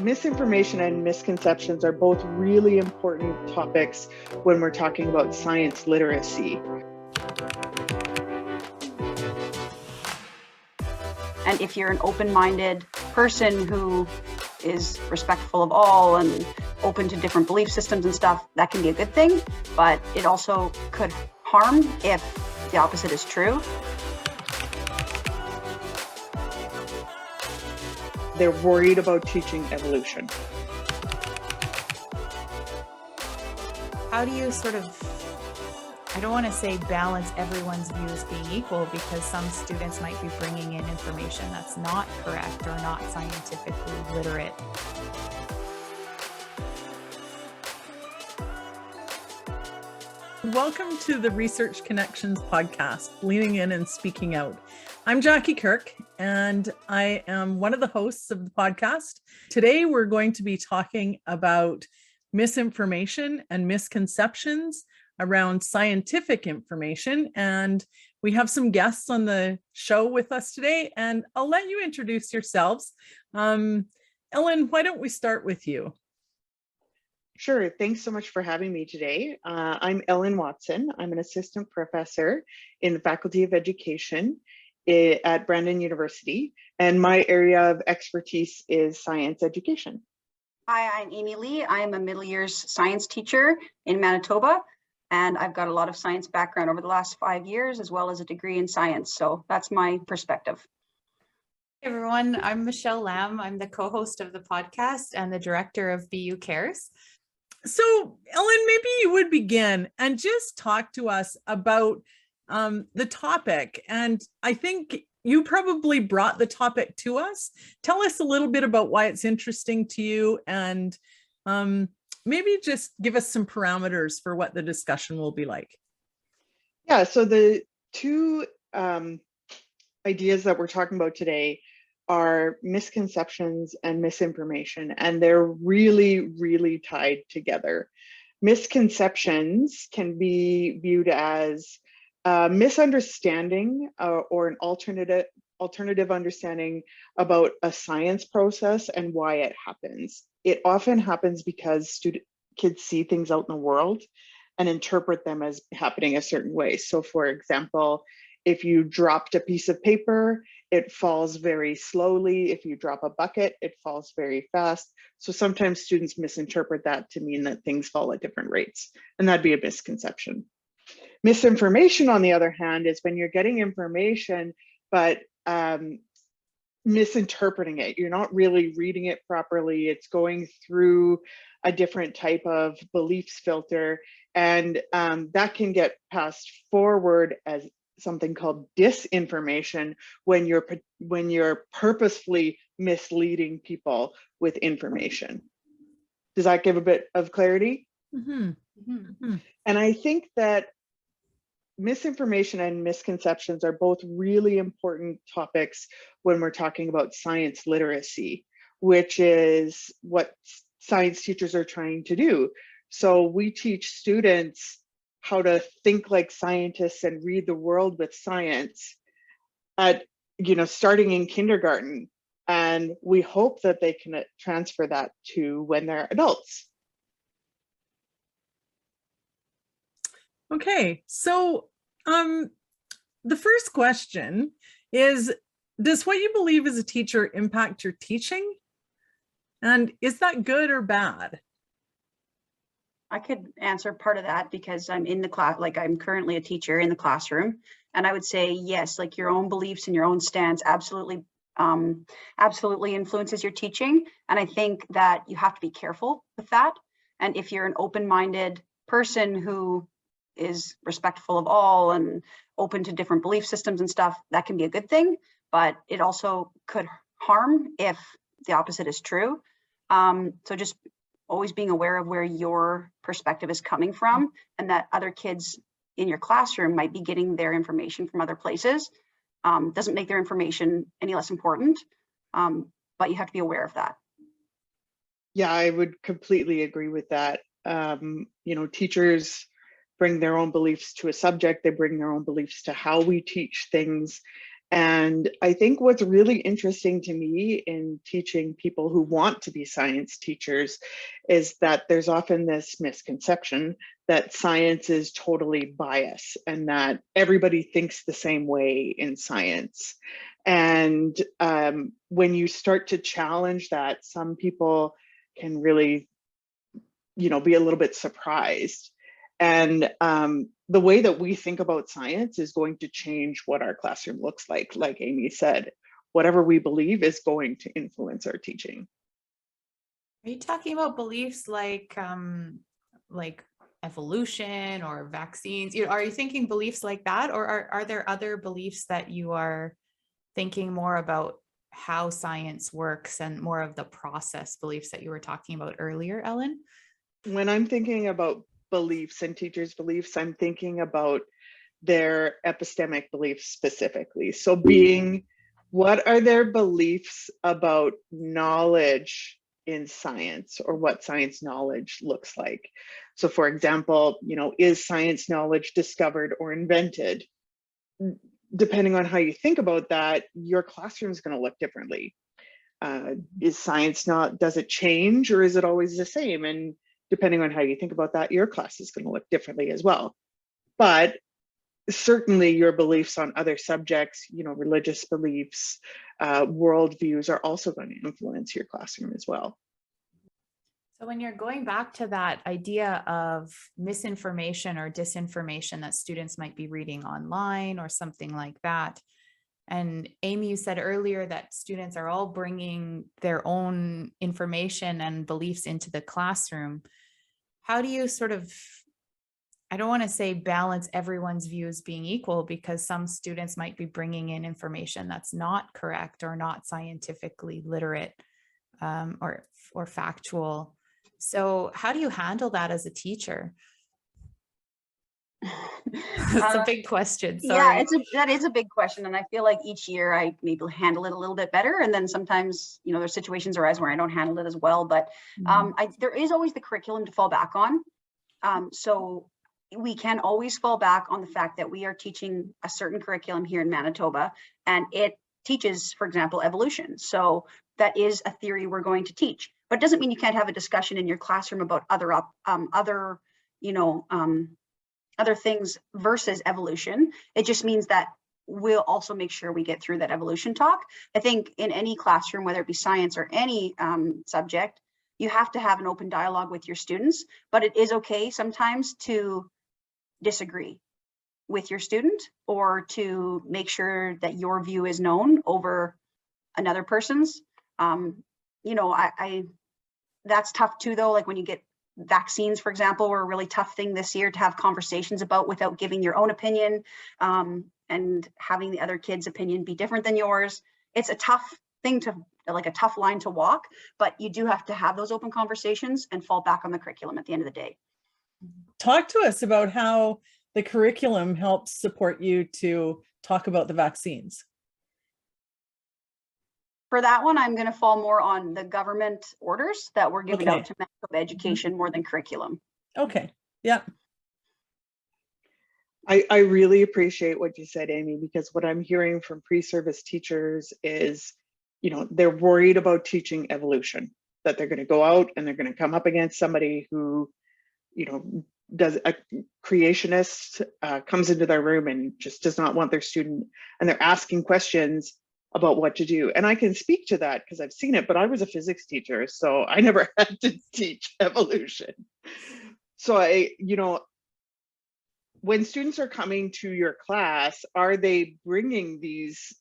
Misinformation and misconceptions are both really important topics when we're talking about science literacy. And if you're an open-minded person who is respectful of all and open to different belief systems and stuff, that can be a good thing, but it also could harm if the opposite is true. They're worried about teaching evolution. How do you sort of, I don't want to say balance everyone's views being equal, because some students might be bringing in information that's not correct or not scientifically literate. Welcome to the Research Connections podcast, Leaning In and Speaking Out. I'm Jackie Kirk, and I am one of the hosts of the podcast. Today, we're going to be talking about misinformation and misconceptions around scientific information. And we have some guests on the show with us today, and I'll let you introduce yourselves. Ellen, why don't we start with you? Sure. Thanks so much for having me today. I'm Ellen Watson. I'm an assistant professor in the Faculty of Education at Brandon University, and my area of expertise is science education. Hi, I'm Amy Lee. I'm a middle years science teacher in Manitoba, and I've got a lot of science background over the last 5 years, as well as a degree in science. So that's my perspective. Hey everyone, I'm Michelle Lamb. I'm the co-host of the podcast and the director of BU Cares. So, Ellen, maybe you would begin and just talk to us about the topic. And I think you probably brought the topic to us. Tell us a little bit about why it's interesting to you, and maybe just give us some parameters for what the discussion will be like. Yeah, so the two ideas that we're talking about today are misconceptions and misinformation, and they're really, really tied together. Misconceptions can be viewed as misunderstanding or an alternative understanding about a science process and why it happens. It often happens because kids see things out in the world and interpret them as happening a certain way. So for example, if you dropped a piece of paper, it falls very slowly. If you drop a bucket, it falls very fast. So sometimes students misinterpret that to mean that things fall at different rates, and that'd be a misconception. Misinformation, on the other hand, is when you're getting information, but misinterpreting it. You're not really reading it properly. It's going through a different type of beliefs filter, and that can get passed forward as something called disinformation when you're purposefully misleading people with information. Does that give a bit of clarity? Mm-hmm. Mm-hmm. And I think that misinformation and misconceptions are both really important topics when we're talking about science literacy, which is what science teachers are trying to do. So we teach students how to think like scientists and read the world with science at, starting in kindergarten. And we hope that they can transfer that to when they're adults. Okay, so the first question is, does what you believe as a teacher impact your teaching? And is that good or bad? I could answer part of that because I'm in the class, like I'm currently a teacher in the classroom. And I would say, yes, like your own beliefs and your own stance absolutely influences your teaching. And I think that you have to be careful with that. And if you're an open-minded person who is respectful of all and open to different belief systems and stuff, that can be a good thing, but it also could harm if the opposite is true. So just always being aware of where your perspective is coming from, and that other kids in your classroom might be getting their information from other places. Doesn't make their information any less important, but you have to be aware of that. Yeah, I would completely agree with that. Teachers bring their own beliefs to a subject, they bring their own beliefs to how we teach things. And I think what's really interesting to me in teaching people who want to be science teachers is that there's often this misconception that science is totally biased and that everybody thinks the same way in science. And when you start to challenge that, some people can really, be a little bit surprised. And the way that we think about science is going to change what our classroom looks like Amy said. Whatever we believe is going to influence our teaching. Are you talking about beliefs like evolution or vaccines? Are you thinking beliefs like that, or are there other beliefs that you are thinking more about how science works and more of the process beliefs that you were talking about earlier, Ellen? When I'm thinking about beliefs and teachers' beliefs, I'm thinking about their epistemic beliefs specifically. So what are their beliefs about knowledge in science, or what science knowledge looks like? So for example, is science knowledge discovered or invented? Depending on how you think about that, your classroom is going to look differently. Is science does it change, or is it always the same? And depending on how you think about that, your class is going to look differently as well. But certainly your beliefs on other subjects, religious beliefs, worldviews are also going to influence your classroom as well. So when you're going back to that idea of misinformation or disinformation that students might be reading online or something like that, and Amy, you said earlier that students are all bringing their own information and beliefs into the classroom. How do you sort of, I don't want to say balance everyone's views being equal, because some students might be bringing in information that's not correct or not scientifically literate or factual. So how do you handle that as a teacher? It's a big question. Sorry. Yeah, that is a big question. And I feel like each year I maybe handle it a little bit better. And then sometimes, there's situations arise where I don't handle it as well. But there is always the curriculum to fall back on. So we can always fall back on the fact that we are teaching a certain curriculum here in Manitoba, and it teaches, for example, evolution. So that is a theory we're going to teach, but it doesn't mean you can't have a discussion in your classroom about other things versus evolution. It just means that we'll also make sure we get through that evolution talk. I think in any classroom, whether it be science or any subject, you have to have an open dialogue with your students, but it is okay sometimes to disagree with your student, or to make sure that your view is known over another person's. That's tough too, though. Like when you get vaccines, for example, were a really tough thing this year to have conversations about without giving your own opinion, and having the other kid's opinion be different than yours. It's a tough thing a tough line to walk, but you do have to have those open conversations and fall back on the curriculum at the end of the day. Talk to us about how the curriculum helps support you to talk about the vaccines. For that one, I'm going to fall more on the government orders that were given out to Manitoba education more than curriculum. Okay. Yeah. I really appreciate what you said, Amy, because what I'm hearing from pre-service teachers is, they're worried about teaching evolution, that they're going to go out and they're going to come up against somebody who, does a creationist, comes into their room and just does not want their student, and they're asking questions about what to do. And I can speak to that because I've seen it, but I was a physics teacher, so I never had to teach evolution. So when students are coming to your class, are they bringing these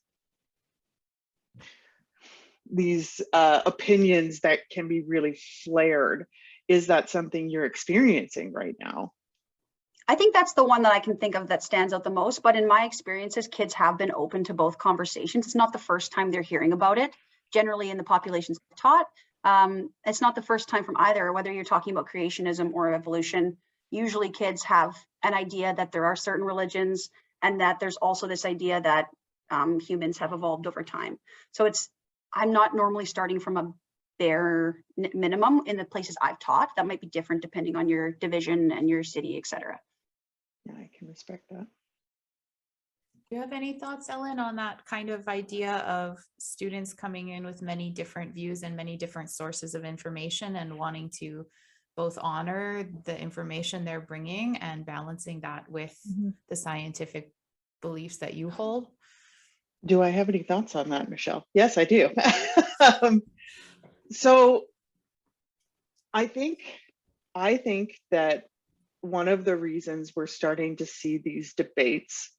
opinions that can be really flared? Is that something you're experiencing right now? I think that's the one that I can think of that stands out the most. But in my experiences, kids have been open to both conversations. It's not the first time they're hearing about it. Generally, in the populations taught, it's not the first time from either, whether you're talking about creationism or evolution. Usually kids have an idea that there are certain religions, and that there's also this idea that humans have evolved over time. So I'm not normally starting from a bare minimum in the places I've taught. That might be different depending on your division and your city, etc. Yeah, I can respect that. Do you have any thoughts, Ellen, on that kind of idea of students coming in with many different views and many different sources of information and wanting to both honor the information they're bringing and balancing that with the scientific beliefs that you hold? Do I have any thoughts on that, Michelle? Yes, I do. So I think that one of the reasons we're starting to see these debates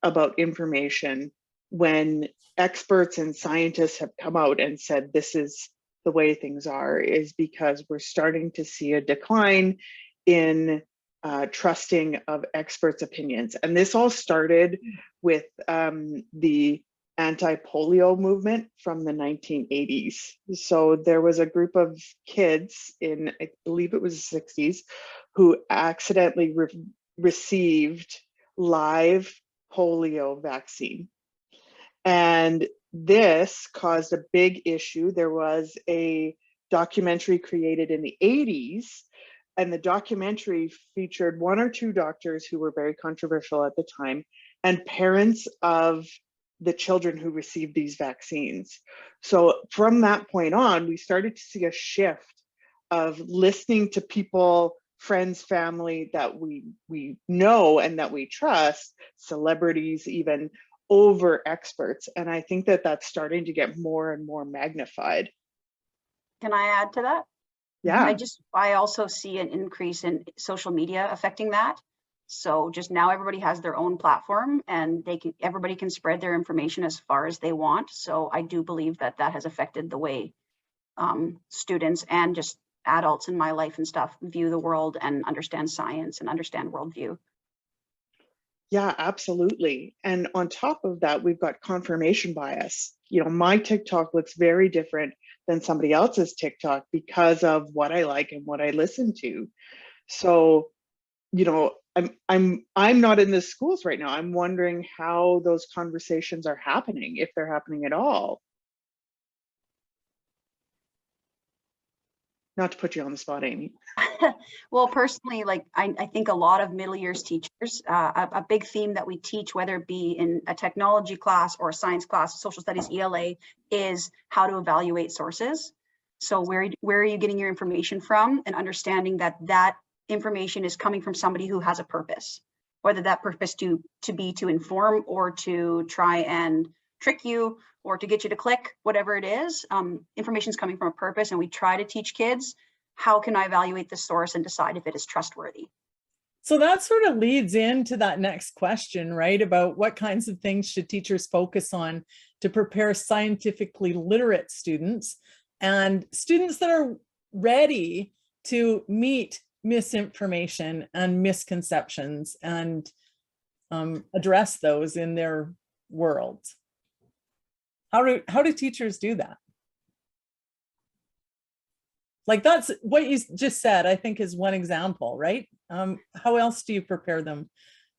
about information, when experts and scientists have come out and said this is the way things are, is because we're starting to see a decline in trusting of experts' opinions. And this all started with the anti-polio movement from the 1980s. So there was a group of kids in, I believe it was the 60s, who accidentally received live polio vaccine. And this caused a big issue. There was a documentary created in the 80s, and the documentary featured one or two doctors who were very controversial at the time and parents of the children who received these vaccines. So from that point on, we started to see a shift of listening to people, friends, family that we know and that we trust, celebrities even, over experts. And I think that that's starting to get more and more magnified. Can I add to that? Yeah. I also see an increase in social media affecting that. So just now everybody has their own platform and everybody can spread their information as far as they want. So I do believe that that has affected the way students and just adults in my life and stuff view the world and understand science and understand worldview. Yeah, absolutely. And on top of that, we've got confirmation bias. You know, my TikTok looks very different than somebody else's TikTok because of what I like and what I listen to. So, you know, I'm not in the schools right now. I'm wondering how those conversations are happening, if they're happening at all. Not to put you on the spot, Amy. Well, personally, like I think a lot of middle years teachers, a big theme that we teach, whether it be in a technology class or a science class, social studies, ELA, is how to evaluate sources. So where are you getting your information from, and understanding that that information is coming from somebody who has a purpose, whether that purpose to be to inform or to try and trick you or to get you to click, whatever it is. Information is coming from a purpose, and we try to teach kids, how can I evaluate the source and decide if it is trustworthy? So that sort of leads into that next question, right? About what kinds of things should teachers focus on to prepare scientifically literate students and students that are ready to meet misinformation and misconceptions and address those in their world. How do teachers do that? Like, that's what you just said, I think, is one example, right? How else do you prepare them?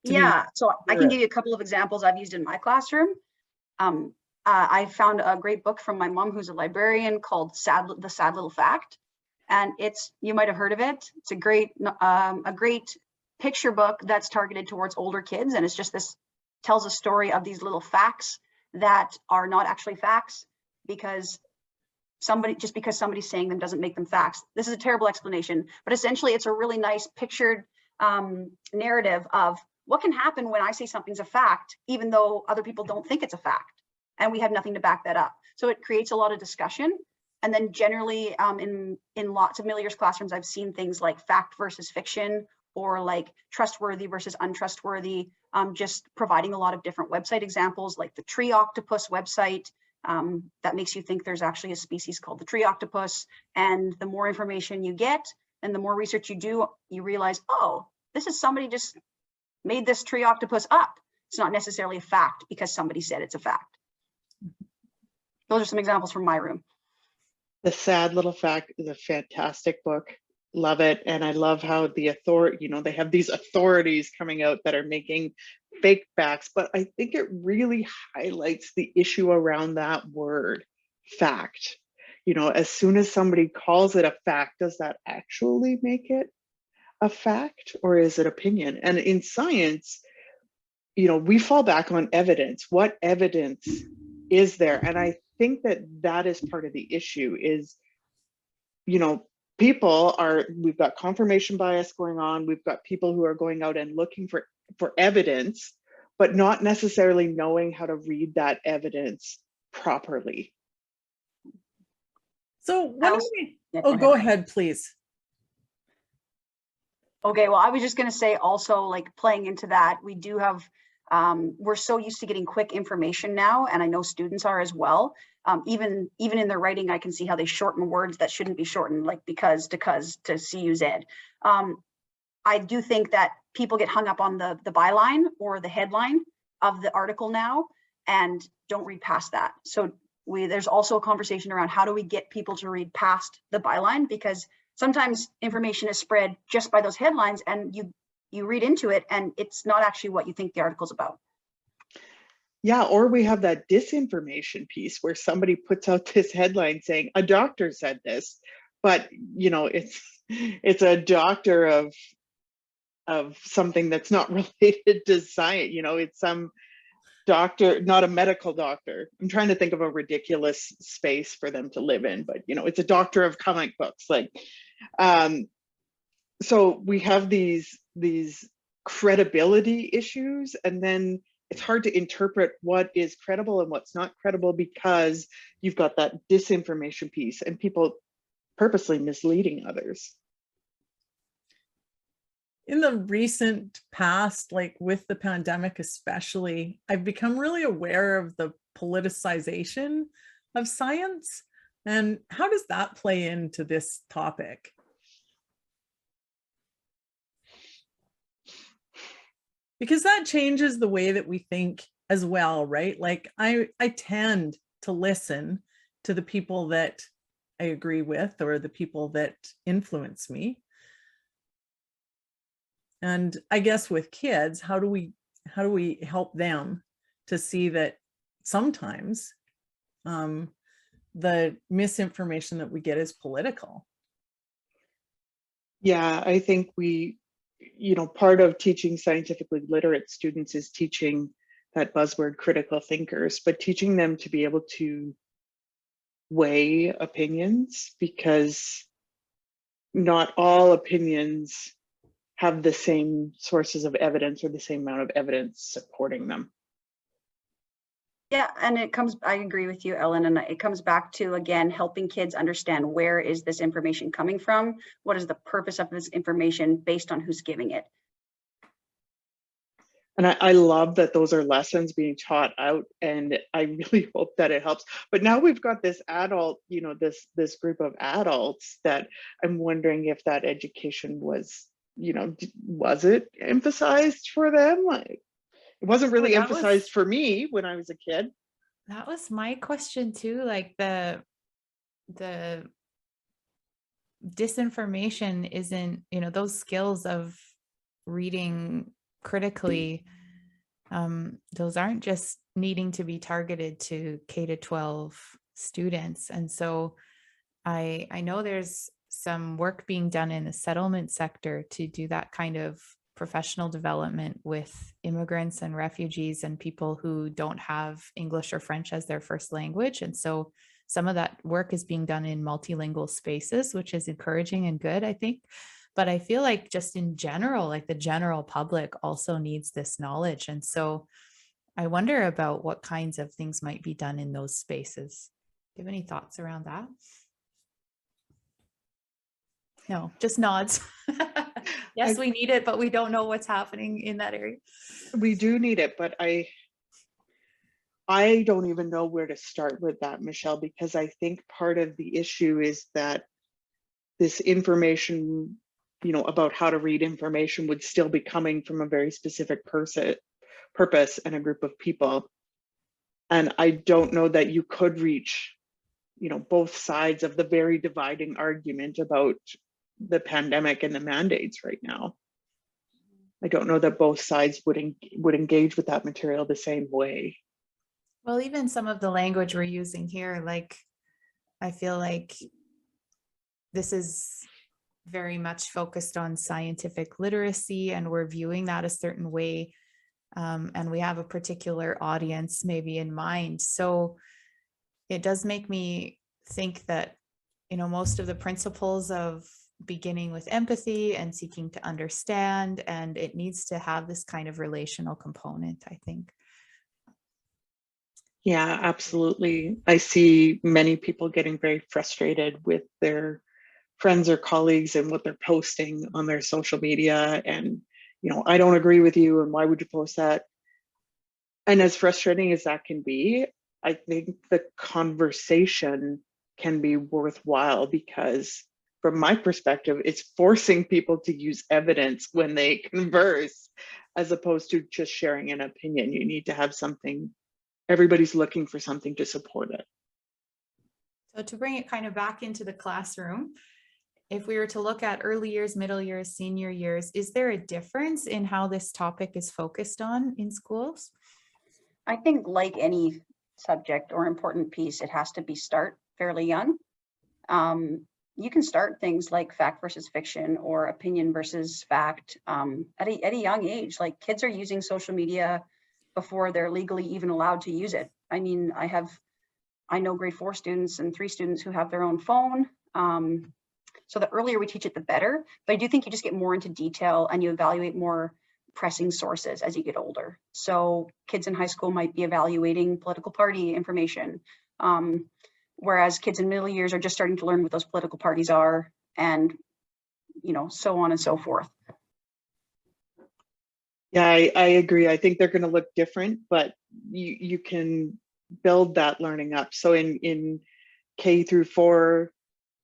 Yeah, so I can give you a couple of examples I've used in my classroom. I found a great book from my mom, who's a librarian, called The Sad Little Fact. And you might have heard of it. It's a great picture book that's targeted towards older kids. And it's just tells a story of these little facts that are not actually facts, because because somebody's saying them doesn't make them facts. This is a terrible explanation, but essentially it's a really nice pictured narrative of what can happen when I say something's a fact, even though other people don't think it's a fact, and we have nothing to back that up. So it creates a lot of discussion. And then generally in lots of middle years classrooms, I've seen things like fact versus fiction, or like trustworthy versus untrustworthy, just providing a lot of different website examples, like the tree octopus website. That makes you think there's actually a species called the tree octopus. And the more information you get and the more research you do, you realize, oh, this is somebody just made this tree octopus up. It's not necessarily a fact because somebody said it's a fact. Those are some examples from my room. The Sad Little Fact is a fantastic book. Love it. And I love how the authority, they have these authorities coming out that are making fake facts, but I think it really highlights the issue around that word, fact. As soon as somebody calls it a fact, does that actually make it a fact, or is it opinion? And in science, we fall back on evidence. What evidence is there? And I think that is part of the issue is, we've got confirmation bias going on. We've got people who are going out and looking for evidence, but not necessarily knowing how to read that evidence properly. So what do we, Yeah, go ahead, please. Okay, well, I was just going to say also, like, playing into that, we do have, we're so used to getting quick information now, and I know students are as well. Even in their writing, I can see how they shorten words that shouldn't be shortened, like because to CUZ. I do think that people get hung up on the byline or the headline of the article now and don't read past that. So there's also a conversation around how do we get people to read past the byline, because sometimes information is spread just by those headlines and you read into it and it's not actually what you think the article's about. Yeah, or we have that disinformation piece where somebody puts out this headline saying a doctor said this, but it's a doctor of something that's not related to science. It's some doctor, not a medical doctor. I'm trying to think of a ridiculous space for them to live in, but it's a doctor of comic books. So we have these credibility issues, and then it's hard to interpret what is credible and what's not credible because you've got that disinformation piece and people purposely misleading others. In the recent past, like with the pandemic especially, I've become really aware of the politicization of science. And how does that play into this topic? Because that changes the way that we think as well, right? Like I tend to listen to the people that I agree with or the people that influence me. And I guess with kids, how do we help them to see that sometimes the misinformation that we get is political? Yeah, I think part of teaching scientifically literate students is teaching that buzzword critical thinkers, but teaching them to be able to weigh opinions, because not all opinions have the same sources of evidence or the same amount of evidence supporting them. Yeah, and I agree with you, Ellen, and it comes back to, again, helping kids understand where is this information coming from? What is the purpose of this information based on who's giving it? And I love that those are lessons being taught out, and I really hope that it helps. But now we've got this adult, this group of adults that I'm wondering if that education was it emphasized for them? It wasn't really emphasized for me when I was a kid. That was my question too. Like the disinformation isn't, those skills of reading critically, those aren't just needing to be targeted to K-12 students. And so I know there's some work being done in the settlement sector to do that kind of professional development with immigrants and refugees and people who don't have English or French as their first language. And so some of that work is being done in multilingual spaces, which is encouraging and good, I think. But I feel like just in general, like the general public also needs this knowledge. And so I wonder about what kinds of things might be done in those spaces. Do you have any thoughts around that? No, just nods. Yes, we need it, but we don't know what's happening in that area. We do need it, but I don't even know where to start with that, Michelle, because I think part of the issue is that this information, about how to read information would still be coming from a very specific purpose and a group of people. And I don't know that you could reach, both sides of the very dividing argument about the pandemic and the mandates right now. I don't know that both sides would engage with that material the same way. Well, even some of the language we're using here, like, I feel like this is very much focused on scientific literacy and we're viewing that a certain way. and we have a particular audience maybe in mind. So it does make me think that, most of the principles of beginning with empathy and seeking to understand, and it needs to have this kind of relational component, I think. Yeah, absolutely. I see many people getting very frustrated with their friends or colleagues and what they're posting on their social media. And, I don't agree with you, and why would you post that? And as frustrating as that can be, I think the conversation can be worthwhile, because from my perspective, it's forcing people to use evidence when they converse, as opposed to just sharing an opinion. You need to have something, everybody's looking for something to support it. So to bring it kind of back into the classroom, if we were to look at early years, middle years, senior years, is there a difference in how this topic is focused on in schools? I think like any subject or important piece, it has to be start fairly young. You can start things like fact versus fiction or opinion versus fact at a young age. Like, kids are using social media before they're legally even allowed to use it. I mean, I know grade 4 students and 3 students who have their own phone. So the earlier we teach it, the better. But I do think you just get more into detail and you evaluate more pressing sources as you get older. So kids in high school might be evaluating political party information, whereas kids in middle years are just starting to learn what those political parties are, and so on and so forth. Yeah, I agree. I think they're going to look different, but you can build that learning up. So in K through 4,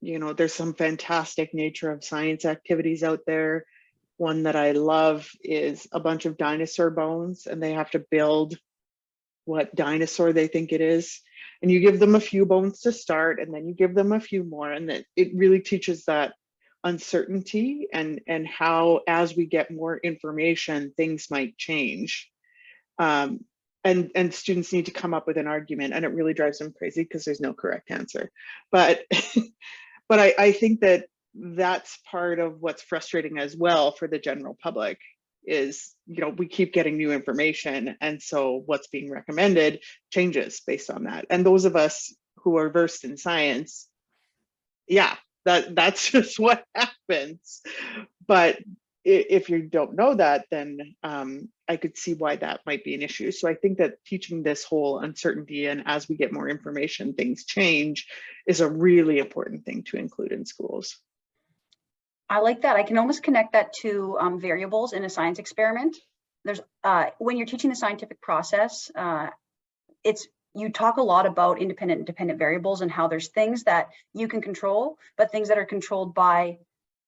there's some fantastic nature of science activities out there. One that I love is a bunch of dinosaur bones, and they have to build what dinosaur they think it is. And you give them a few bones to start, and then you give them a few more. And it really teaches that uncertainty and how, as we get more information, things might change. And students need to come up with an argument, and it really drives them crazy because there's no correct answer. But I think that that's part of what's frustrating as well for the general public is, we keep getting new information. And so what's being recommended changes based on that. And those of us who are versed in science, yeah, that's just what happens. But if you don't know that, then I could see why that might be an issue. So I think that teaching this whole uncertainty, and as we get more information, things change, is a really important thing to include in schools. I like that. I can almost connect that to variables in a science experiment. There's when you're teaching the scientific process, you talk a lot about independent and dependent variables and how there's things that you can control, but things that are controlled by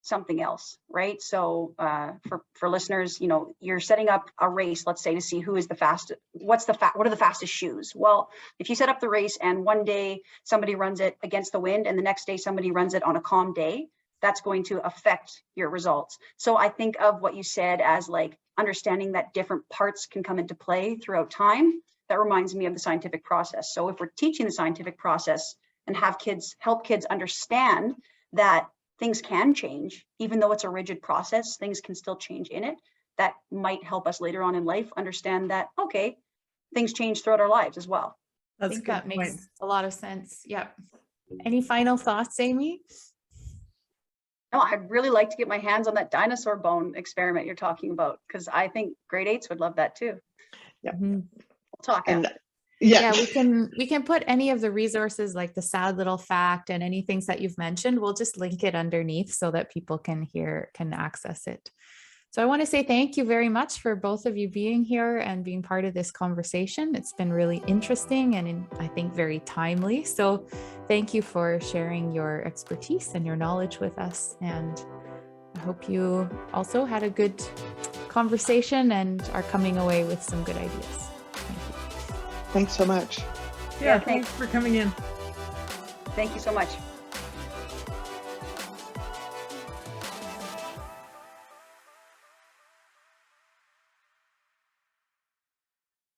something else, right? So for listeners, you're setting up a race, let's say, to see who is the fastest. What are the fastest shoes? Well, if you set up the race and one day somebody runs it against the wind and the next day somebody runs it on a calm day, that's going to affect your results. So I think of what you said as like understanding that different parts can come into play throughout time. That reminds me of the scientific process. So if we're teaching the scientific process and help kids understand that things can change, even though it's a rigid process, things can still change in it. That might help us later on in life understand that, okay, things change throughout our lives as well. I think that makes a lot of sense. Yep. Any final thoughts, Amy? No, I'd really like to get my hands on that dinosaur bone experiment you're talking about, because I think grade 8s would love that too. Yeah. Mm-hmm. We'll talk after. Yeah, we can put any of the resources, like the sad little fact and any things that you've mentioned, we'll just link it underneath so that people can access it. So I want to say thank you very much for both of you being here and being part of this conversation. It's been really interesting and I think very timely. So thank you for sharing your expertise and your knowledge with us. And I hope you also had a good conversation and are coming away with some good ideas. Thank you. Thanks so much. Yeah, thanks for coming in. Thank you so much.